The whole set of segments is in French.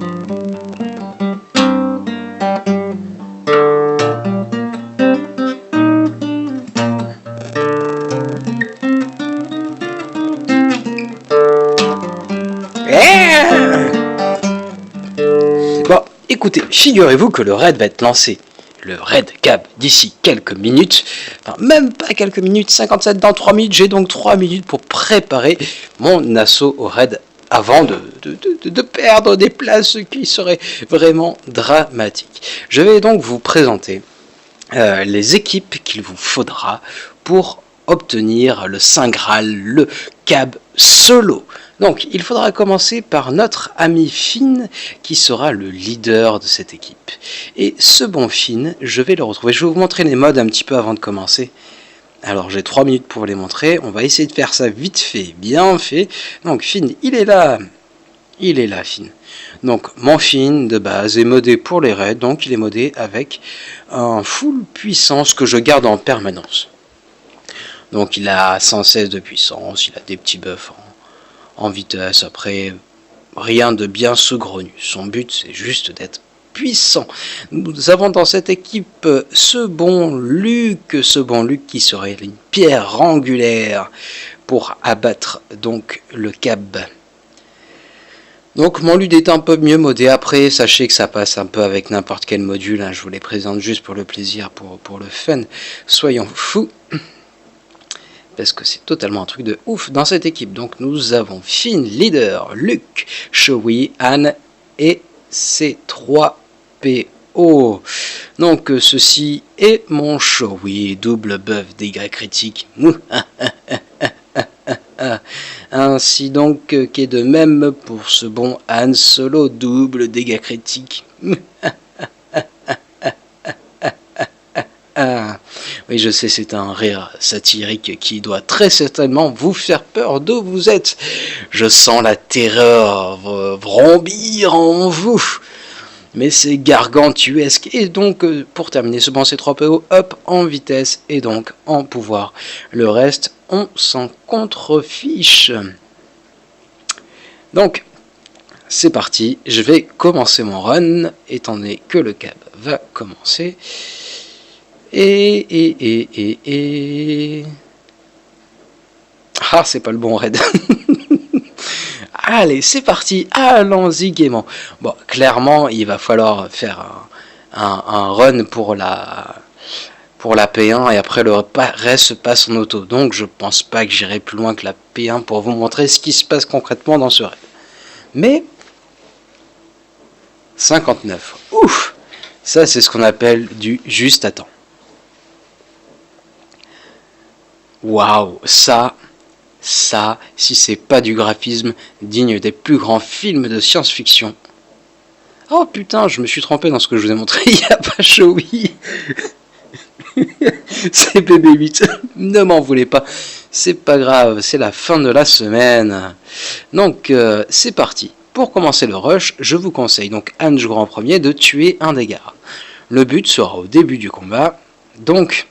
Bon, écoutez, figurez-vous que le raid va être lancé. Le raid Cab d'ici quelques minutes, enfin même pas quelques minutes, 57 dans 3 minutes, j'ai donc 3 minutes pour préparer mon assaut au raid avant de perdre des places, ce qui serait vraiment dramatique. Je vais donc vous présenter les équipes qu'il vous faudra pour obtenir le Saint Graal, le Cab solo. Donc, il faudra commencer par notre ami Finn, qui sera le leader de cette équipe. Et ce bon Finn, je vais le retrouver. Je vais vous montrer les modes un petit peu avant de commencer. Alors, j'ai 3 minutes pour les montrer. On va essayer de faire ça vite fait, bien fait. Donc, Finn, il est là. Il est là, Finn. Donc, mon Finn de base est modé pour les raids. Donc, il est modé avec un full puissance que je garde en permanence. Donc, il a 116 de puissance. Il a des petits buffs en vitesse, après rien de bien saugrenu. Son but c'est juste d'être puissant. Nous avons dans cette équipe ce bon Luc qui serait une pierre angulaire pour abattre donc le Cab. Donc mon Luc est un peu mieux modé. Après sachez que ça passe un peu avec n'importe quel module, hein. Je vous les présente juste pour le plaisir, pour le fun. Soyons fous, parce que c'est totalement un truc de ouf dans cette équipe. Donc nous avons Finn, leader, Luc, Shoei, Anne et ses 3 PO. Donc ceci est mon Shoei, double buff, dégâts critiques. Ainsi donc qu'est de même pour ce bon Han Solo, double dégâts critiques. Oui, je sais, c'est un rire satirique qui doit très certainement vous faire peur d'où vous êtes. Je sens la terreur vrombir en vous. Mais c'est gargantuesque. Et donc, pour terminer ce bon C3PO, up en vitesse et donc en pouvoir. Le reste, on s'en contrefiche. Donc, c'est parti. Je vais commencer mon run, étant donné que le Cab va commencer. Ah, c'est pas le bon raid. Allez, c'est parti, allons-y gaiement. Bon, clairement, il va falloir faire un run pour la P1 et après le reste se passe en auto. Donc, je pense pas que j'irai plus loin que la P1 pour vous montrer ce qui se passe concrètement dans ce raid. Mais 59, ouf, ça c'est ce qu'on appelle du juste à temps. Waouh, ça, si c'est pas du graphisme digne des plus grands films de science-fiction. Oh putain, je me suis trompé dans ce que je vous ai montré, il n'y a pas Shoei. C'est BB8, ne m'en voulez pas, c'est pas grave, c'est la fin de la semaine. Donc, c'est parti. Pour commencer le rush, je vous conseille, donc Anne jouera en premier, de tuer un des gardes. Le but sera au début du combat, donc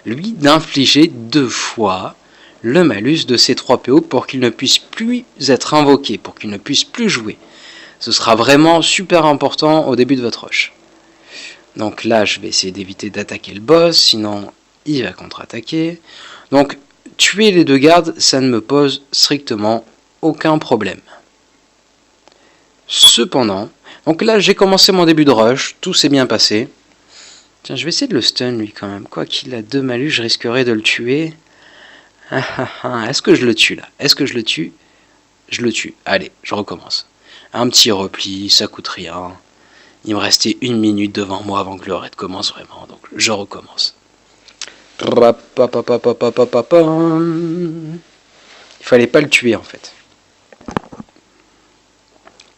lui d'infliger 2 fois le malus de ces 3 PO pour qu'il ne puisse plus être invoqué, pour qu'il ne puisse plus jouer. Ce sera vraiment super important au début de votre rush. Donc là, je vais essayer d'éviter d'attaquer le boss, sinon il va contre-attaquer. Donc, tuer les 2 gardes, ça ne me pose strictement aucun problème. Cependant, donc là, j'ai commencé mon début de rush, tout s'est bien passé. Tiens, je vais essayer de le stun, lui, quand même. Quoi qu'il a 2 malus, je risquerais de le tuer. Est-ce que je le tue, là? Est-ce que je le tue? Je le tue. Allez, je recommence. Un petit repli, ça coûte rien. Il me restait 1 minute devant moi avant que le raid commence vraiment. Donc, je recommence. Il fallait pas le tuer, en fait.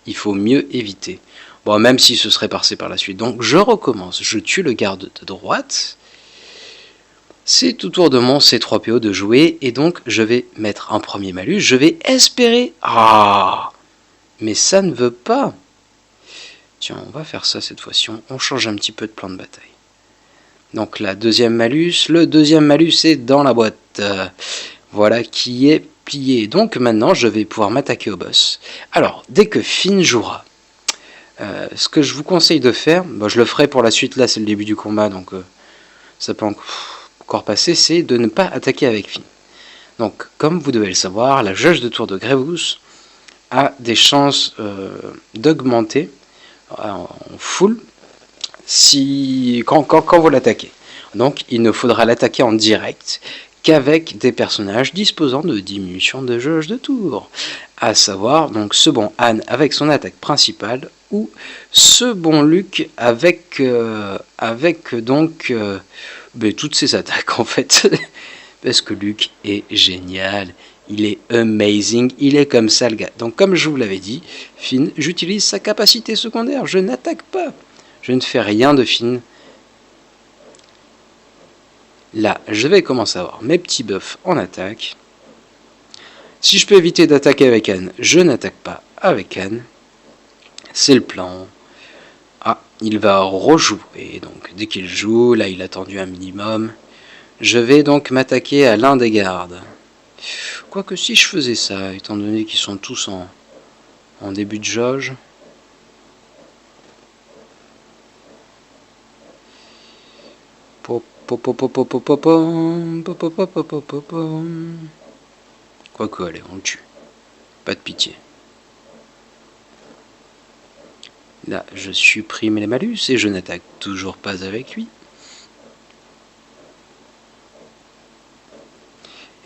Il faut mieux éviter. Bon, même si ce serait passé par la suite. Donc, je recommence. Je tue le garde de droite. C'est au tour de mon C3PO de jouer. Et donc, je vais mettre un premier malus. Je vais espérer. Ah! Mais ça ne veut pas. Tiens, on va faire ça cette fois-ci. On change un petit peu de plan de bataille. Donc, la deuxième malus. Le deuxième malus est dans la boîte. Voilà qui est plié. Donc, maintenant, je vais pouvoir m'attaquer au boss. Alors, dès que Finn jouera, Ce que je vous conseille de faire, je le ferai pour la suite, là c'est le début du combat, donc ça peut encore passer, c'est de ne pas attaquer avec Finn. Donc, comme vous devez le savoir, la jauge de tour de Grevous a des chances d'augmenter en full quand vous l'attaquez. Donc, il ne faudra l'attaquer en direct qu'avec des personnages disposant de diminution de jauge de tour, à savoir donc ce bon Han avec son attaque principale ou ce bon Luke avec toutes ses attaques en fait. Parce que Luke est génial, il est amazing, il est comme ça le gars. Donc comme je vous l'avais dit, Finn, j'utilise sa capacité secondaire, je n'attaque pas, je ne fais rien de Finn. Là, je vais commencer à avoir mes petits buffs en attaque. Si je peux éviter d'attaquer avec Han, je n'attaque pas avec Han. C'est le plan. Ah, il va rejouer, donc dès qu'il joue, là il a attendu un minimum. Je vais donc m'attaquer à l'un des gardes. Quoique si je faisais ça, étant donné qu'ils sont tous en début de jauge. Quoique, allez, on le tue. Pas de pitié. Là, je supprime les malus et je n'attaque toujours pas avec lui.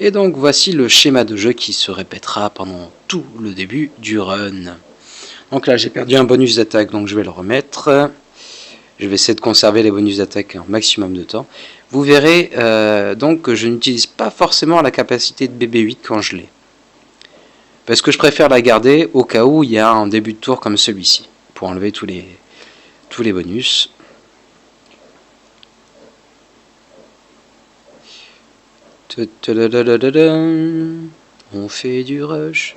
Et donc voici le schéma de jeu qui se répétera pendant tout le début du run. Donc là j'ai perdu un bonus d'attaque, donc je vais le remettre. Je vais essayer de conserver les bonus d'attaque un maximum de temps. Vous verrez donc que je n'utilise pas forcément la capacité de BB8 quand je l'ai. Parce que je préfère la garder au cas où il y a un début de tour comme celui-ci. Pour enlever tous les bonus. On fait du rush.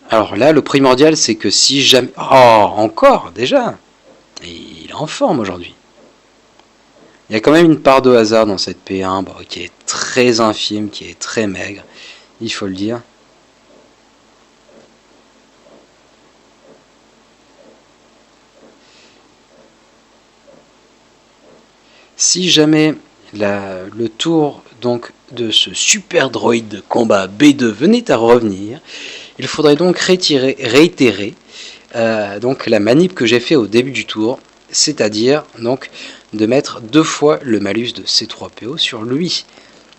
Alors là, le primordial, c'est que si jamais... Oh, encore, déjà. Il est en forme aujourd'hui. Il y a quand même une part de hasard dans cette P1 qui est très infime, qui est très maigre, il faut le dire. Si jamais le tour donc de ce super droïde de combat B2 venait à revenir, il faudrait donc réitérer donc la manip que j'ai fait au début du tour, c'est-à-dire donc de mettre 2 fois le malus de C3PO sur lui,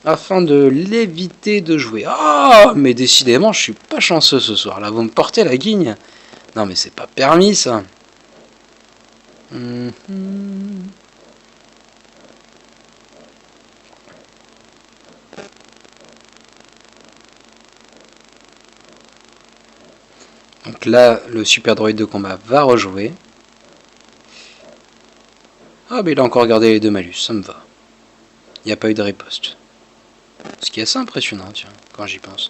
afin de l'éviter de jouer. Ah, mais décidément, je suis pas chanceux ce soir, là, vous me portez la guigne. Non, mais c'est pas permis, ça. Donc là, le super droïde de combat va rejouer. Ah, mais il a encore gardé les 2 malus, ça me va. Il n'y a pas eu de riposte. Ce qui est assez impressionnant, tiens, quand j'y pense.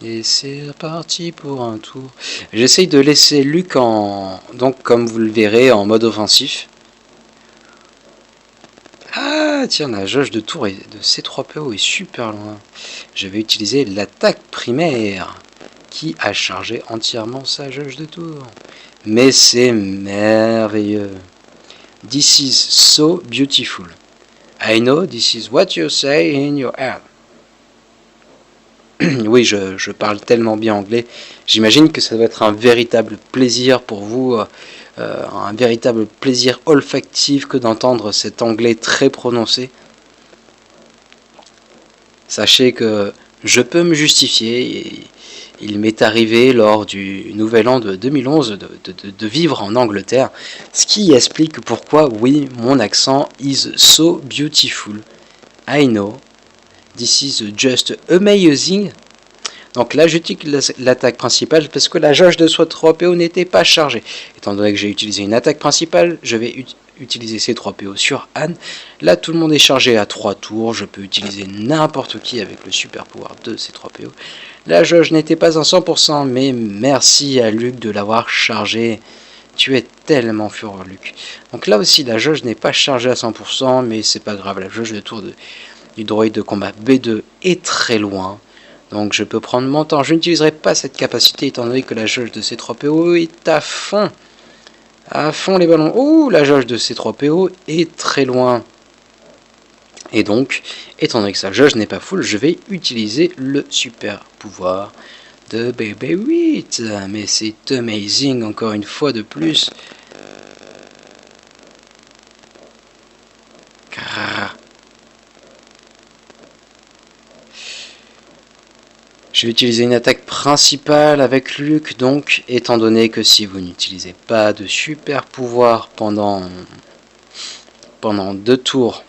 Et c'est parti pour un tour. J'essaye de laisser Luke donc comme vous le verrez, en mode offensif. Ah tiens, la jauge de tour de C3PO est super loin. Je vais utiliser l'attaque primaire qui a chargé entièrement sa jauge de tour. Mais c'est merveilleux. This is so beautiful. I know this is what you say in your head. Oui, je parle tellement bien anglais. J'imagine que ça doit être un véritable plaisir pour vous, un véritable plaisir olfactif que d'entendre cet anglais très prononcé. Sachez que je peux me justifier. Il m'est arrivé lors du nouvel an de 2011 de vivre en Angleterre, ce qui explique pourquoi, oui, mon accent is so beautiful. I know. This is just amazing. Donc là, j'utilise l'attaque principale parce que la jauge de C3PO n'était pas chargée. Étant donné que j'ai utilisé une attaque principale, je vais utiliser ces 3 PO sur Anne. Là, tout le monde est chargé à 3 tours. Je peux utiliser n'importe qui avec le super pouvoir de ces 3 PO. La jauge n'était pas à 100%, mais merci à Luc de l'avoir chargé. Tu es tellement fureur, Luc. Donc là aussi, la jauge n'est pas chargée à 100%, mais c'est pas grave. La jauge de tour du droïde de combat B2 est très loin. Donc je peux prendre mon temps. Je n'utiliserai pas cette capacité étant donné que la jauge de ces 3 PO est à fond. À fond les ballons. Ouh, la jauge de ces 3 PO est très loin. Et donc, étant donné que sa jauge n'est pas full, je vais utiliser le super pouvoir de BB-8. Mais c'est amazing, encore une fois de plus. Je vais utiliser une attaque principale avec Luc, donc, étant donné que si vous n'utilisez pas de super pouvoir pendant 2 tours,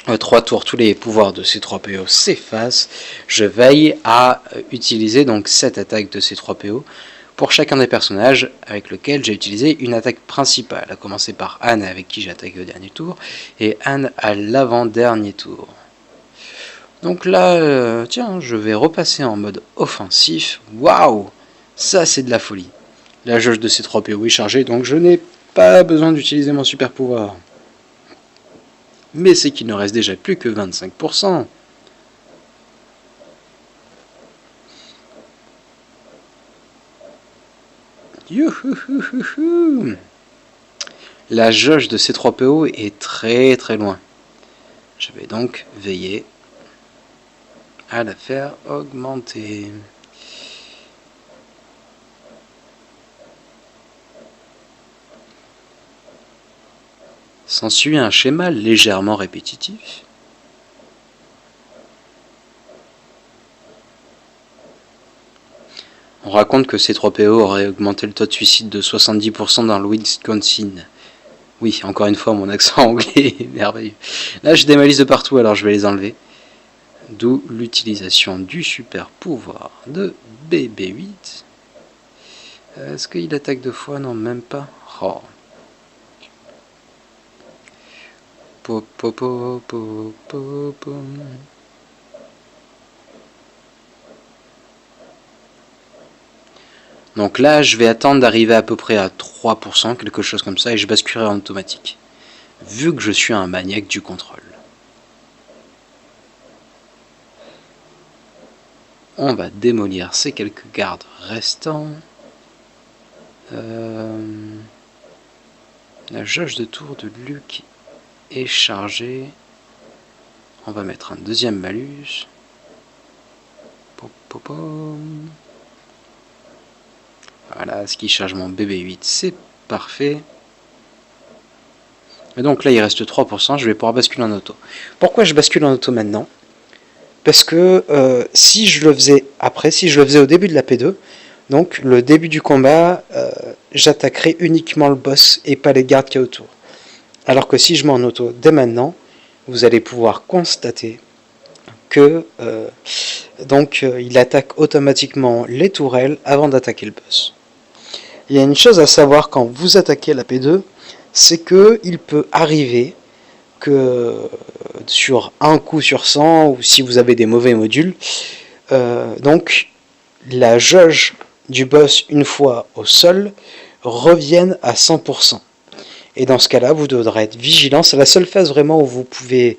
3 tours, tous les pouvoirs de ces 3 PO s'effacent, je veille à utiliser donc cette attaque de ces 3 PO pour chacun des personnages avec lesquels j'ai utilisé une attaque principale, à commencer par Anne avec qui j'ai attaqué au dernier tour, et Anne à l'avant-dernier tour. Donc là, tiens, je vais repasser en mode offensif. Waouh, ça c'est de la folie. La jauge de ces 3 PO est chargée, donc je n'ai pas besoin d'utiliser mon super pouvoir. Mais c'est qu'il ne reste déjà plus que 25%. Youhouhouhouhou. La jauge de ces 3 PO est très très loin. Je vais donc veiller à la faire augmenter. S'ensuit un schéma légèrement répétitif. On raconte que ces 3 PO auraient augmenté le taux de suicide de 70% dans le Wisconsin. Oui, encore une fois, mon accent anglais est merveilleux. Là, j'ai des malices de partout, alors je vais les enlever. D'où l'utilisation du super pouvoir de BB-8. Est-ce qu'il attaque 2 fois? Non, même pas. Oh. Donc là, je vais attendre d'arriver à peu près à 3%, quelque chose comme ça, et je basculerai en automatique. Vu que je suis un maniaque du contrôle. On va démolir ces quelques gardes restants. La jauge de tour de Luc est chargée. On va mettre un deuxième malus. Voilà, ce qui charge mon BB-8, c'est parfait. Et donc là, il reste 3%, je vais pouvoir basculer en auto. Pourquoi je bascule en auto maintenant? Parce que si je le faisais après, si je le faisais au début de la P2, donc le début du combat, j'attaquerai uniquement le boss et pas les gardes qu'il y a autour. Alors que si je mets en auto dès maintenant, vous allez pouvoir constater que il attaque automatiquement les tourelles avant d'attaquer le boss. Il y a une chose à savoir quand vous attaquez la P2, c'est que il peut arriver que sur un coup sur 100, ou si vous avez des mauvais modules, donc la jauge du boss une fois au sol revienne à 100%. Et dans ce cas-là, vous devrez être vigilant. C'est la seule phase vraiment où vous pouvez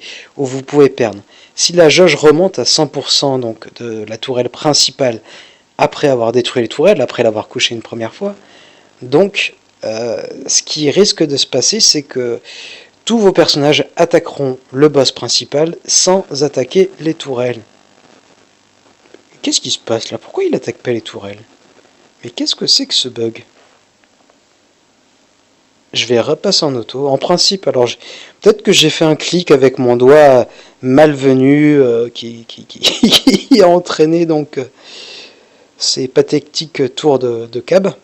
perdre. Si la jauge remonte à 100% donc de la tourelle principale après avoir détruit les tourelles, après l'avoir couché une première fois, donc ce qui risque de se passer, c'est que tous vos personnages attaqueront le boss principal sans attaquer les tourelles. Qu'est-ce qui se passe là? Pourquoi il attaque pas les tourelles? Mais qu'est-ce que c'est que ce bug? Je vais repasser en auto. En principe, alors peut-être que j'ai fait un clic avec mon doigt malvenu qui a entraîné donc ces pathétiques tours de cab.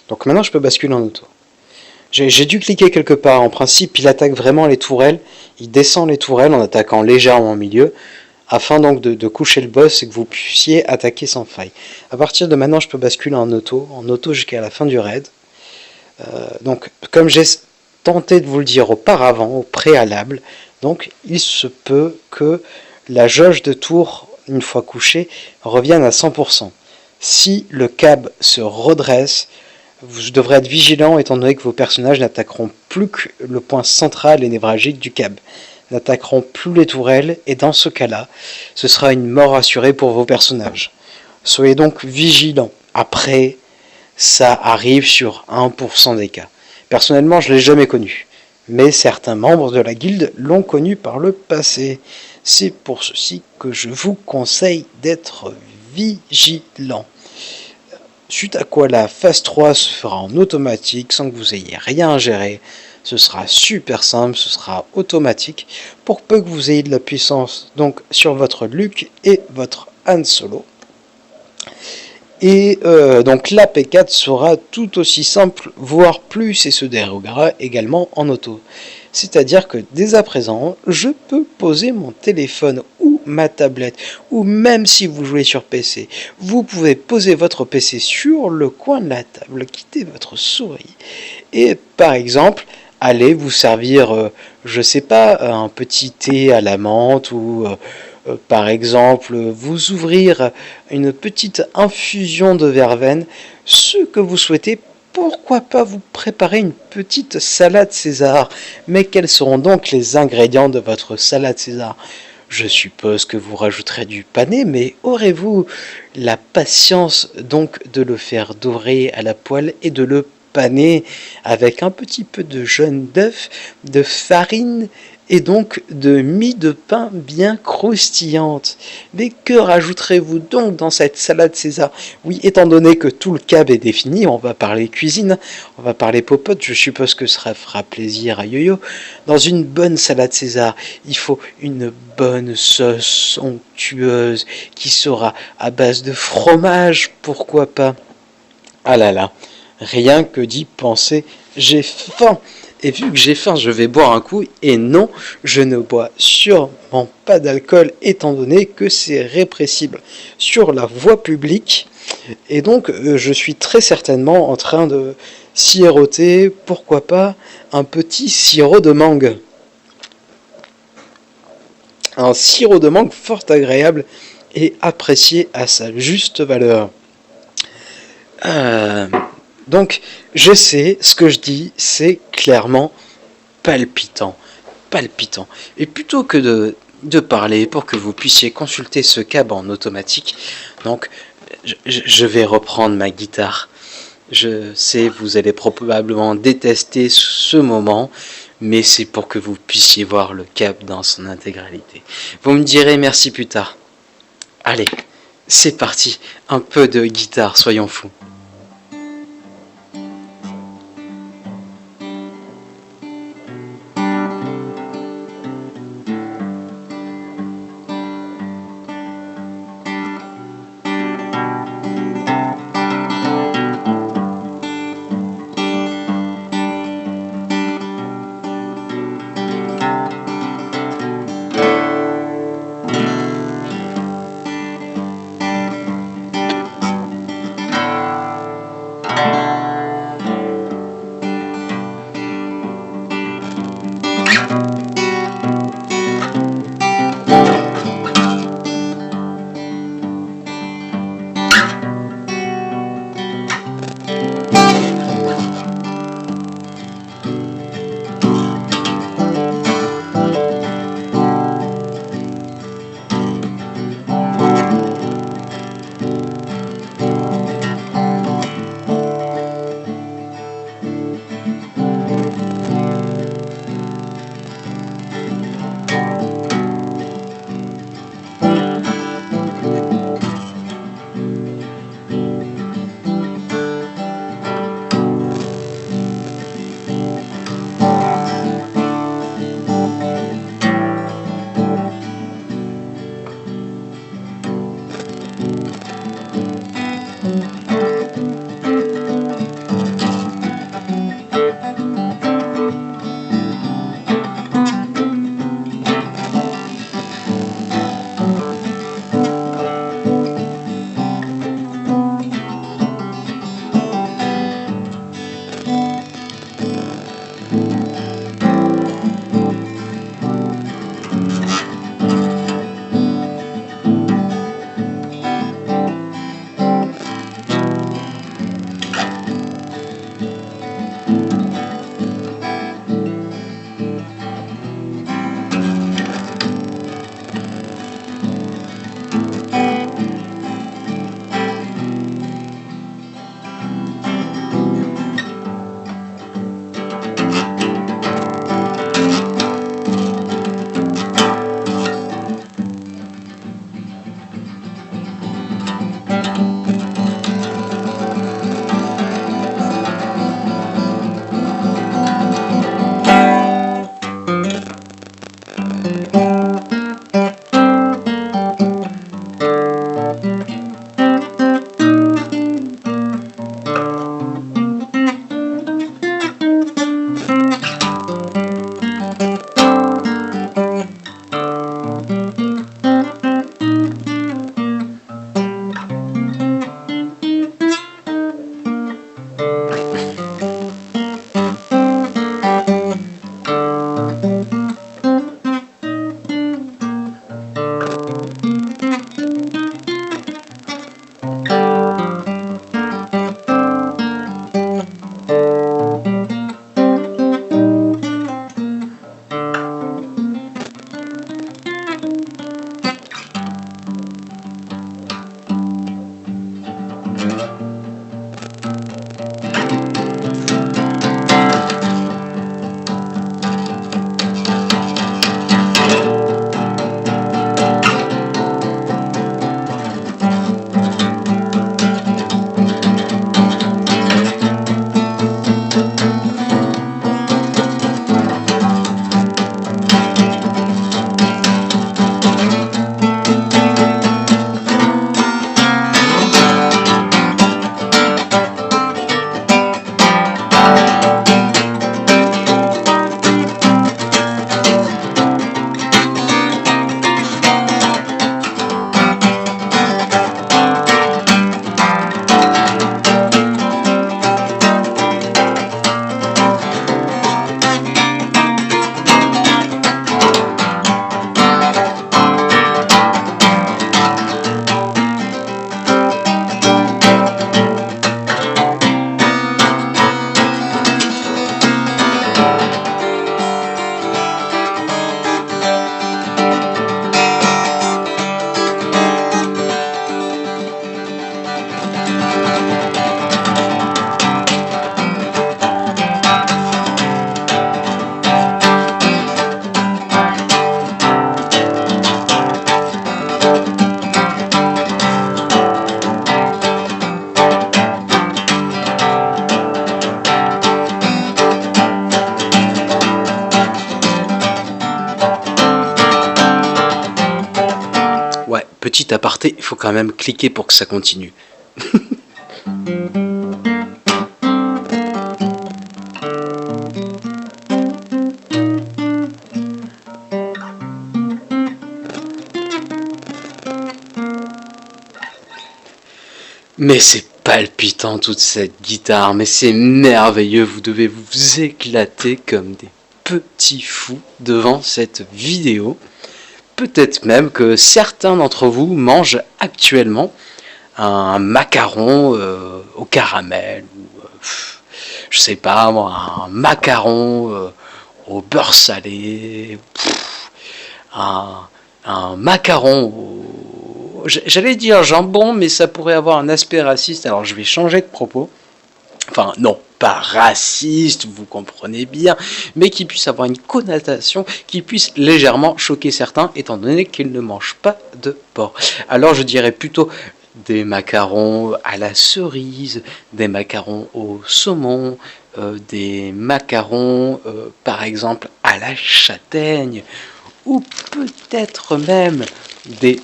Donc maintenant je peux basculer en auto. J'ai dû cliquer quelque part. En principe, il attaque vraiment les tourelles. Il descend les tourelles en attaquant légèrement au milieu, afin donc de coucher le boss et que vous puissiez attaquer sans faille. À partir de maintenant, je peux basculer en auto jusqu'à la fin du raid. Donc, comme j'ai tenté de vous le dire auparavant, au préalable, donc il se peut que la jauge de tour, une fois couchée, revienne à 100%. Si le câble se redresse, vous devrez être vigilant étant donné que vos personnages n'attaqueront plus que le point central et névralgique du câble, n'attaqueront plus les tourelles, et dans ce cas-là, ce sera une mort assurée pour vos personnages. Soyez donc vigilants. Après, ça arrive sur 1% des cas. Personnellement, je ne l'ai jamais connu, mais certains membres de la guilde l'ont connu par le passé. C'est pour ceci que je vous conseille d'être vigilant. Suite à quoi la phase 3 se fera en automatique sans que vous ayez rien à gérer. Ce sera super simple, ce sera automatique pour peu que vous ayez de la puissance donc sur votre Luke et votre Han Solo. Et donc la P4 sera tout aussi simple, voire plus, et se déroulera également en auto. C'est-à-dire que dès à présent, je peux poser mon téléphone ou ma tablette, ou même si vous jouez sur PC, vous pouvez poser votre PC sur le coin de la table, quitter votre souris, et par exemple, aller vous servir, je sais pas, un petit thé à la menthe, ou par exemple, vous ouvrir une petite infusion de verveine, ce que vous souhaitez. Pourquoi pas vous préparer une petite salade César? Mais quels seront donc les ingrédients de votre salade César? Je suppose que vous rajouterez du panais, mais aurez-vous la patience donc de le faire dorer à la poêle et de le paner avec un petit peu de jaune d'œuf, de farine et donc de mie de pain bien croustillante. Mais que rajouterez-vous donc dans cette salade César? Oui, étant donné que tout le câble est défini, on va parler cuisine, on va parler popote, je suppose que ça fera plaisir à Yo-Yo. Dans une bonne salade César, il faut une bonne sauce somptueuse qui sera à base de fromage, pourquoi pas. Ah là là, rien que d'y penser, j'ai faim. Et vu que j'ai faim, je vais boire un coup. Et non, je ne bois sûrement pas d'alcool, étant donné que c'est répressible sur la voie publique. Et donc, je suis très certainement en train de siroter, pourquoi pas, un petit sirop de mangue. Un sirop de mangue fort agréable et apprécié à sa juste valeur. Donc, je sais, ce que je dis, c'est clairement palpitant. Palpitant. Et plutôt que de parler pour que vous puissiez consulter ce câble en automatique, donc, je vais reprendre ma guitare. Je sais, vous allez probablement détester ce moment, mais c'est pour que vous puissiez voir le câble dans son intégralité. Vous me direz merci plus tard. Allez, c'est parti. Un peu de guitare, soyons fous. petit aparté, il faut quand même cliquer pour que ça continue. Mais c'est palpitant toute cette guitare, mais c'est merveilleux, vous devez vous éclater comme des petits fous devant cette vidéo. Peut-être même que certains d'entre vous mangent actuellement un macaron au caramel, ou je sais pas moi, un macaron au beurre salé, un macaron au... J'allais dire jambon, mais ça pourrait avoir un aspect raciste, alors je vais changer de propos. Enfin, non, pas raciste, vous comprenez bien, mais qui puisse avoir une connotation qui puisse légèrement choquer certains, étant donné qu'ils ne mangent pas de porc. Alors je dirais plutôt des macarons à la cerise, des macarons au saumon, des macarons, par exemple, à la châtaigne, ou peut-être même des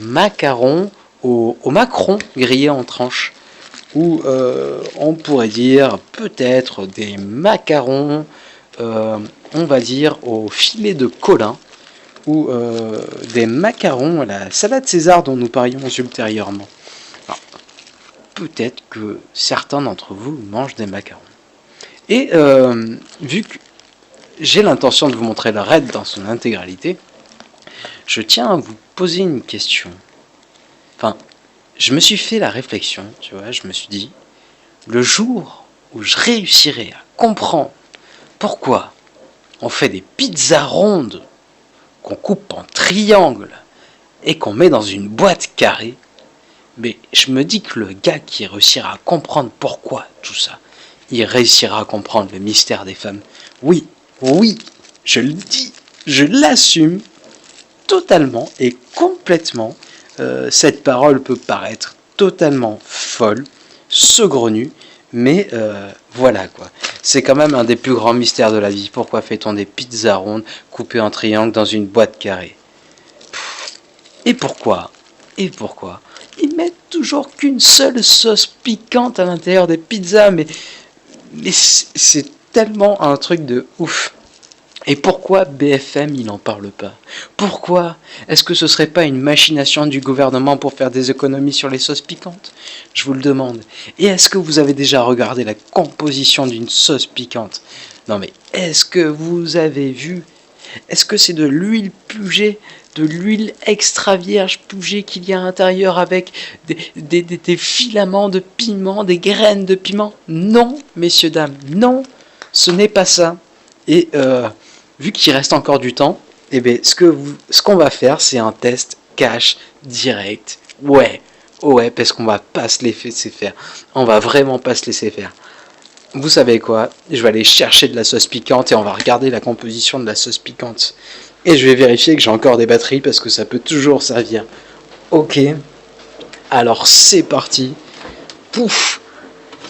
macarons au macaron grillé en tranches, ou on pourrait dire peut-être des macarons, on va dire au filet de Colin, ou des macarons à la salade César dont nous parlions ultérieurement. Peut-être que certains d'entre vous mangent des macarons. Et vu que j'ai l'intention de vous montrer le raid dans son intégralité, je tiens à vous poser une question. Enfin, je me suis fait la réflexion, tu vois, je me suis dit, le jour où je réussirai à comprendre pourquoi on fait des pizzas rondes qu'on coupe en triangle et qu'on met dans une boîte carrée, mais je me dis que le gars qui réussira à comprendre pourquoi tout ça, il réussira à comprendre le mystère des femmes. Oui, je le dis, je l'assume totalement et complètement. Cette parole peut paraître totalement folle, saugrenue, mais voilà quoi. C'est quand même un des plus grands mystères de la vie. Pourquoi fait-on des pizzas rondes coupées en triangle dans une boîte carrée? Et pourquoi ils mettent toujours qu'une seule sauce piquante à l'intérieur des pizzas, mais c'est tellement un truc de ouf. Et pourquoi BFM il n'en parle pas? Pourquoi? Est-ce que ce serait pas une machination du gouvernement pour faire des économies sur les sauces piquantes? Je vous le demande. Et est-ce que vous avez déjà regardé la composition d'une sauce piquante? Non mais est-ce que vous avez vu? Est-ce que c'est de l'huile Puget, de l'huile extra vierge Puget qu'il y a à l'intérieur avec des filaments de piment, des graines de piment? Non, messieurs, dames, non, ce n'est pas ça. Et vu qu'il reste encore du temps, eh bien, ce qu'on va faire, c'est un test cash direct. Ouais, parce qu'on va pas se laisser faire. On va vraiment pas se laisser faire. Vous savez quoi? Je vais aller chercher de la sauce piquante et on va regarder la composition de la sauce piquante. Et je vais vérifier que j'ai encore des batteries parce que ça peut toujours servir. Ok, alors c'est parti. Pouf,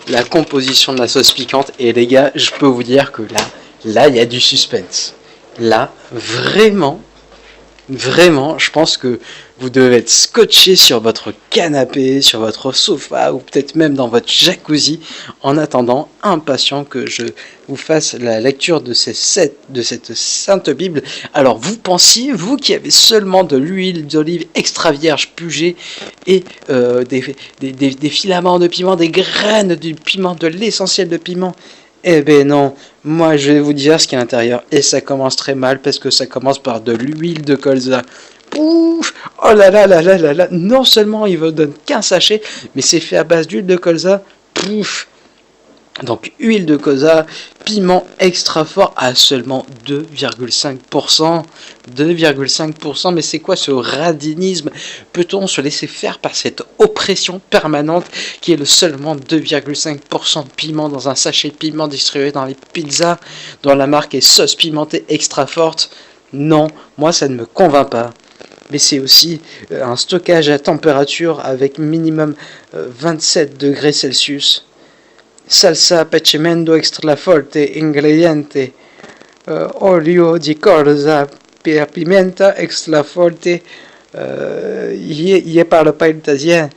la composition de la sauce piquante. Et les gars, je peux vous dire que là, il y a du suspense. Là, vraiment, je pense que vous devez être scotché sur votre canapé, sur votre sofa, ou peut-être même dans votre jacuzzi, en attendant, impatient que je vous fasse la lecture de cette sainte Bible. Alors, vous pensiez, vous qui avez seulement de l'huile d'olive extra vierge Puget et des filaments de piment, des graines de piment, de l'essentiel de piment, eh ben non, moi je vais vous dire ce qu'il y a à l'intérieur, et ça commence très mal parce que ça commence par de l'huile de colza. Pouf, oh là là là là là là, non seulement il vous donne qu'un sachet, mais c'est fait à base d'huile de colza. Pouf. Donc huile de colza, piment extra fort à seulement 2,5%. 2,5%, mais c'est quoi ce radinisme? Peut-on se laisser faire par cette oppression permanente qui est le seulement 2,5% de piment dans un sachet de piment distribué dans les pizzas dont la marque est sauce pimentée extra forte? Non, moi ça ne me convainc pas. Mais c'est aussi un stockage à température avec minimum 27 degrés Celsius. Salsa pacimento extra forte, ingrediente, olio di colza, pimenta extra forte, Io parlo pas italien.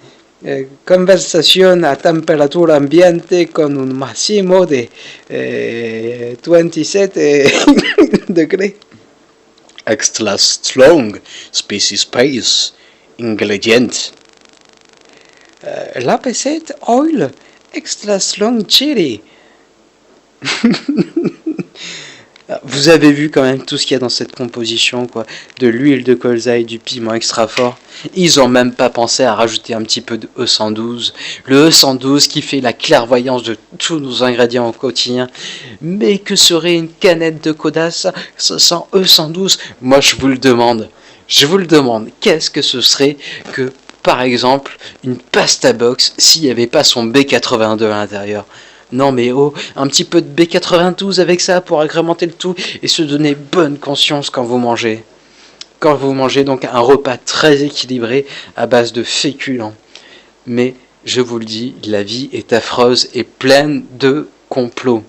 Conversazione a temperatura ambiente con un massimo di 27 degrés. Extra strong, species space, ingredient. La pesette oil, extra strong chili. Vous avez vu quand même tout ce qu'il y a dans cette composition, quoi. De l'huile de colza et du piment extra fort. Ils ont même pas pensé à rajouter un petit peu de E112. Le E112 qui fait la clairvoyance de tous nos ingrédients au quotidien. Mais que serait une canette de Codas sans E112? Moi je vous le demande. Je vous le demande. Qu'est-ce que ce serait que, par exemple, une pasta box s'il n'y avait pas son B82 à l'intérieur? Non mais oh, un petit peu de B92 avec ça pour agrémenter le tout et se donner bonne conscience quand vous mangez. Quand vous mangez donc un repas très équilibré à base de féculents. Mais je vous le dis, la vie est affreuse et pleine de complots.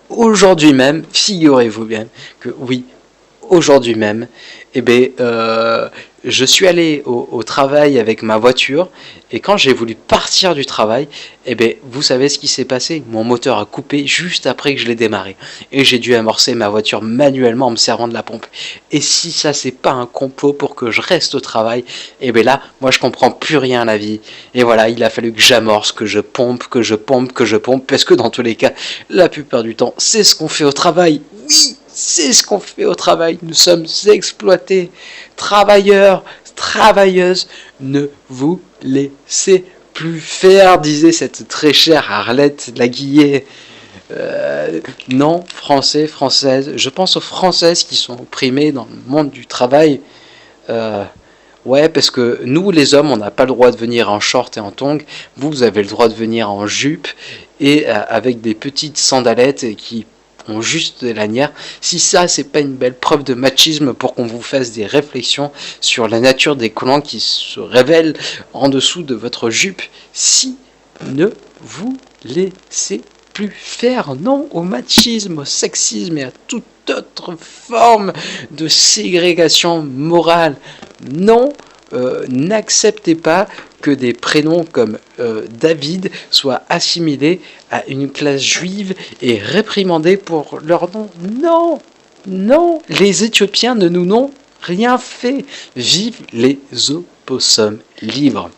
Aujourd'hui même, figurez-vous bien que oui, aujourd'hui même, je suis allé au travail avec ma voiture et quand j'ai voulu partir du travail, vous savez ce qui s'est passé? Mon moteur a coupé juste après que je l'ai démarré et j'ai dû amorcer ma voiture manuellement en me servant de la pompe. Et si ça c'est pas un complot pour que je reste au travail, là, moi je comprends plus rien à la vie. Et voilà, il a fallu que j'amorce, que je pompe, parce que dans tous les cas, la plupart du temps, c'est ce qu'on fait au travail. Oui, c'est ce qu'on fait au travail. Nous sommes exploités. Travailleurs, travailleuses, ne vous laissez plus faire, disait cette très chère Arlette Laguillet. Non, Français, Françaises, je pense aux Françaises qui sont opprimées dans le monde du travail. Ouais, parce que nous, les hommes, on n'a pas le droit de venir en short et en tongs. Vous avez le droit de venir en jupe et avec des petites sandalettes qui ont juste des lanières. Si ça, c'est pas une belle preuve de machisme pour qu'on vous fasse des réflexions sur la nature des collants qui se révèlent en dessous de votre jupe, si ne vous laissez plus faire non au machisme, au sexisme et à toute autre forme de ségrégation morale. Non, n'acceptez pas que des prénoms comme David soient assimilés à une classe juive et réprimandés pour leur nom. Non, non, les Éthiopiens ne nous n'ont rien fait. Vive les opossums libres.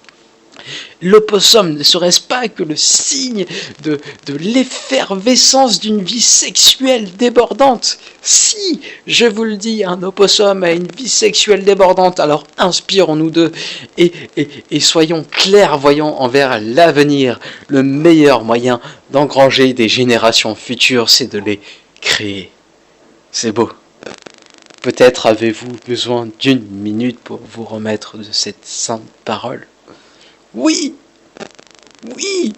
L'opossum ne serait-ce pas que le signe de l'effervescence d'une vie sexuelle débordante? Si, je vous le dis, un opossum a une vie sexuelle débordante, alors inspirons-nous d'eux et soyons clairvoyants envers l'avenir. Le meilleur moyen d'engranger des générations futures, c'est de les créer. C'est beau. Peut-être avez-vous besoin d'une minute pour vous remettre de cette sainte parole. Oui, oui,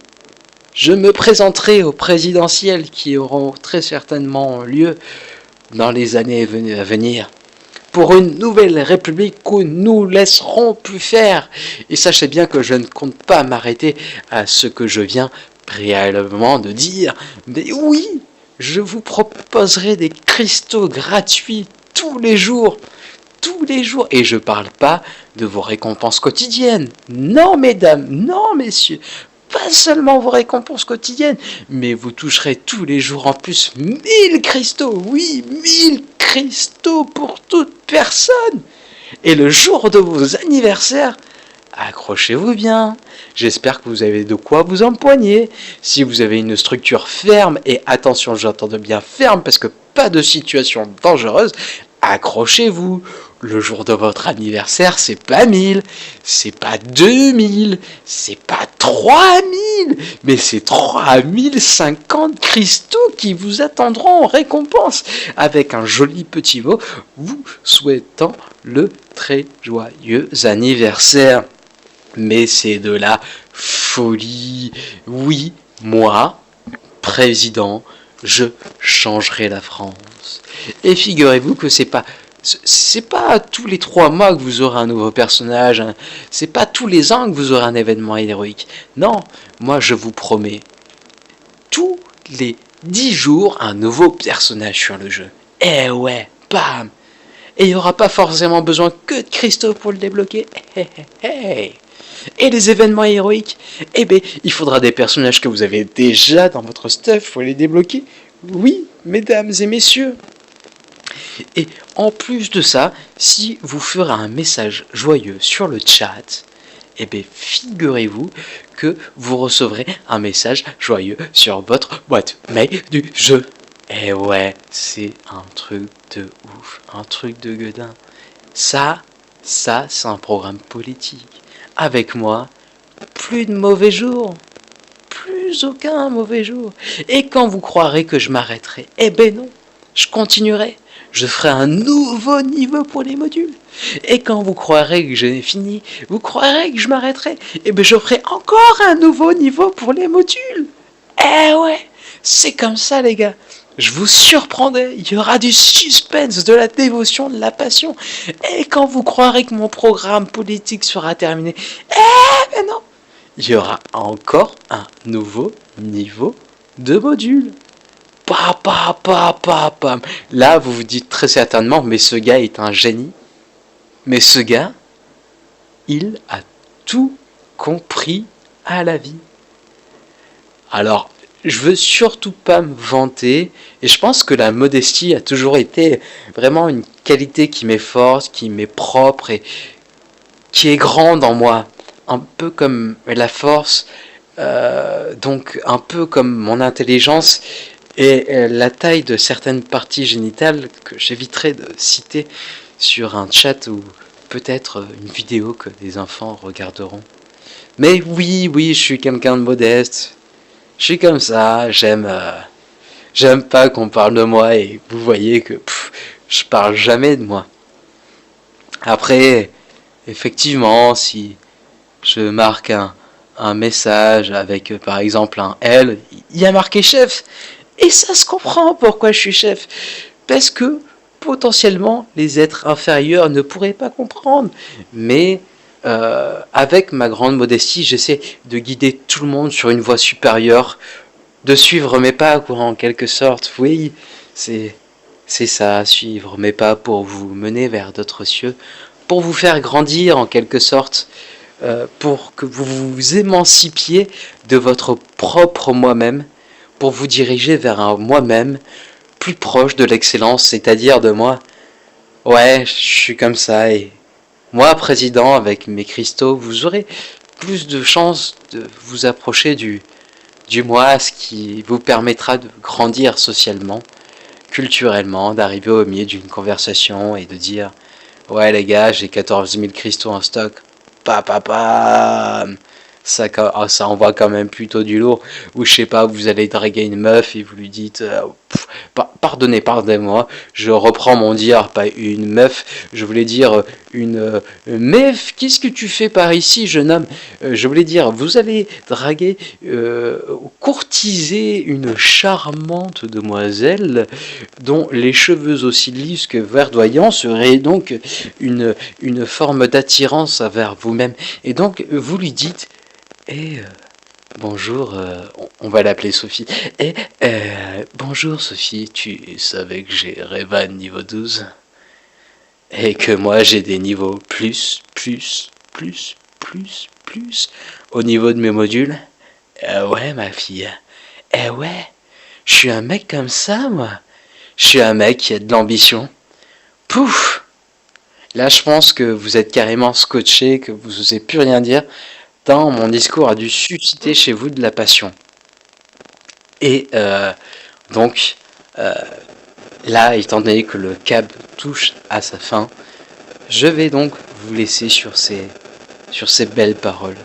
je me présenterai aux présidentielles qui auront très certainement lieu dans les années à venir pour une nouvelle république où nous laisserons plus faire. Et sachez bien que je ne compte pas m'arrêter à ce que je viens préalablement de dire. Mais oui, je vous proposerai des cristaux gratuits tous les jours. Et je parle pas de vos récompenses quotidiennes. Non, mesdames, non, messieurs. Pas seulement vos récompenses quotidiennes, mais vous toucherez tous les jours en plus 1000 cristaux. Oui, 1000 cristaux pour toute personne. Et le jour de vos anniversaires, accrochez-vous bien. J'espère que vous avez de quoi vous empoigner. Si vous avez une structure ferme, et attention, j'entends bien ferme, parce que pas de situation dangereuse, accrochez-vous. Le jour de votre anniversaire, c'est pas 1000, c'est pas 2000, c'est pas 3000, mais c'est 3050 cristaux qui vous attendront en récompense, avec un joli petit mot vous souhaitant le très joyeux anniversaire. Mais c'est de la folie. Oui, moi, président, je changerai la France. Et figurez-vous que c'est pas tous les 3 mois que vous aurez un nouveau personnage, hein. C'est pas tous les ans que vous aurez un événement héroïque. Non, moi je vous promets, tous les 10 jours, un nouveau personnage sur le jeu. Eh ouais, bam. Et il n'y aura pas forcément besoin que de cristaux pour le débloquer. Et les événements héroïques, eh bien, il faudra des personnages que vous avez déjà dans votre stuff pour les débloquer. Oui, mesdames et messieurs. Et en plus de ça, si vous ferez un message joyeux sur le chat, eh bien, figurez-vous que vous recevrez un message joyeux sur votre boîte mail du jeu. Et ouais, c'est un truc de ouf, un truc de gueudin. Ça, c'est un programme politique. Avec moi, plus de mauvais jours. Plus aucun mauvais jour. Et quand vous croirez que je m'arrêterai, eh ben non, je continuerai. Je ferai un nouveau niveau pour les modules. Et quand vous croirez que j'ai fini, vous croirez que je m'arrêterai. Et bien je ferai encore un nouveau niveau pour les modules. Eh ouais, c'est comme ça les gars. Je vous surprendrai, il y aura du suspense, de la dévotion, de la passion. Et quand vous croirez que mon programme politique sera terminé, eh ben non, il y aura encore un nouveau niveau de module. Pam. Là, vous vous dites très certainement, mais ce gars est un génie. Mais ce gars, il a tout compris à la vie. Alors, je veux surtout pas me vanter, et je pense que la modestie a toujours été vraiment une qualité qui m'est forte, qui m'est propre et qui est grande en moi. Un peu comme la force, donc un peu comme mon intelligence et la taille de certaines parties génitales que j'éviterai de citer sur un chat ou peut-être une vidéo que des enfants regarderont. Mais oui, je suis quelqu'un de modeste. Je suis comme ça, j'aime pas qu'on parle de moi et vous voyez que je parle jamais de moi. Après, effectivement, si je marque un message avec par exemple un L, il y a marqué chef. Et ça se comprend pourquoi je suis chef. Parce que potentiellement les êtres inférieurs ne pourraient pas comprendre. Mais avec ma grande modestie, j'essaie de guider tout le monde sur une voie supérieure, de suivre mes pas quoi, en quelque sorte. Oui, c'est ça, suivre mes pas pour vous mener vers d'autres cieux, pour vous faire grandir en quelque sorte, pour que vous vous émancipiez de votre propre moi-même, pour vous diriger vers un moi-même plus proche de l'excellence, c'est-à-dire de moi. Ouais, je suis comme ça et moi, président, avec mes cristaux, vous aurez plus de chances de vous approcher du moi, ce qui vous permettra de grandir socialement, culturellement, d'arriver au milieu d'une conversation et de dire « Ouais les gars, j'ai 14 000 cristaux en stock. Ça envoie quand même plutôt du lourd. » Ou je sais pas, vous allez draguer une meuf et vous lui dites pardonnez-moi, je reprends mon dire, pas une meuf, je voulais dire une meuf, qu'est-ce que tu fais par ici, jeune homme? Je voulais dire, vous allez draguer, courtiser une charmante demoiselle dont les cheveux aussi lisses que verdoyants seraient donc une forme d'attirance vers vous-même. Et donc, vous lui dites, bonjour, on va l'appeler Sophie. Bonjour Sophie, tu savais que j'ai Revan niveau 12 et que moi j'ai des niveaux plus au niveau de mes modules. Ouais ma fille, ouais, je suis un mec comme ça moi, je suis un mec qui a de l'ambition. Pouf. Là je pense que vous êtes carrément scotché, que vous n'osez plus rien dire. Tant mon discours a dû susciter chez vous de la passion. Et donc, là, étant donné que le câble touche à sa fin, je vais donc vous laisser sur ces belles paroles.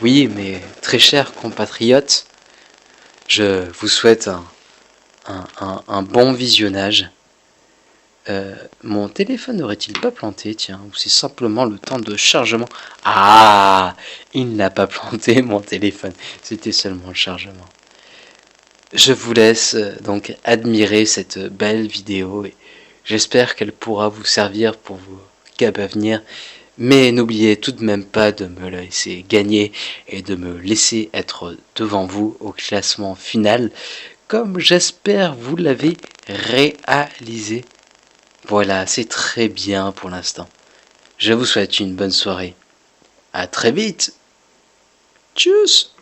Oui, mes très chers compatriotes, je vous souhaite un bon visionnage. Mon téléphone n'aurait-il pas planté, tiens, ou c'est simplement le temps de chargement? Ah, il n'a pas planté mon téléphone, c'était seulement le chargement. Je vous laisse donc admirer cette belle vidéo et j'espère qu'elle pourra vous servir pour vos câbles à venir. Mais n'oubliez tout de même pas de me laisser gagner et de me laisser être devant vous au classement final, comme j'espère vous l'avez réalisé. Voilà, c'est très bien pour l'instant. Je vous souhaite une bonne soirée. À très vite. Tchuss.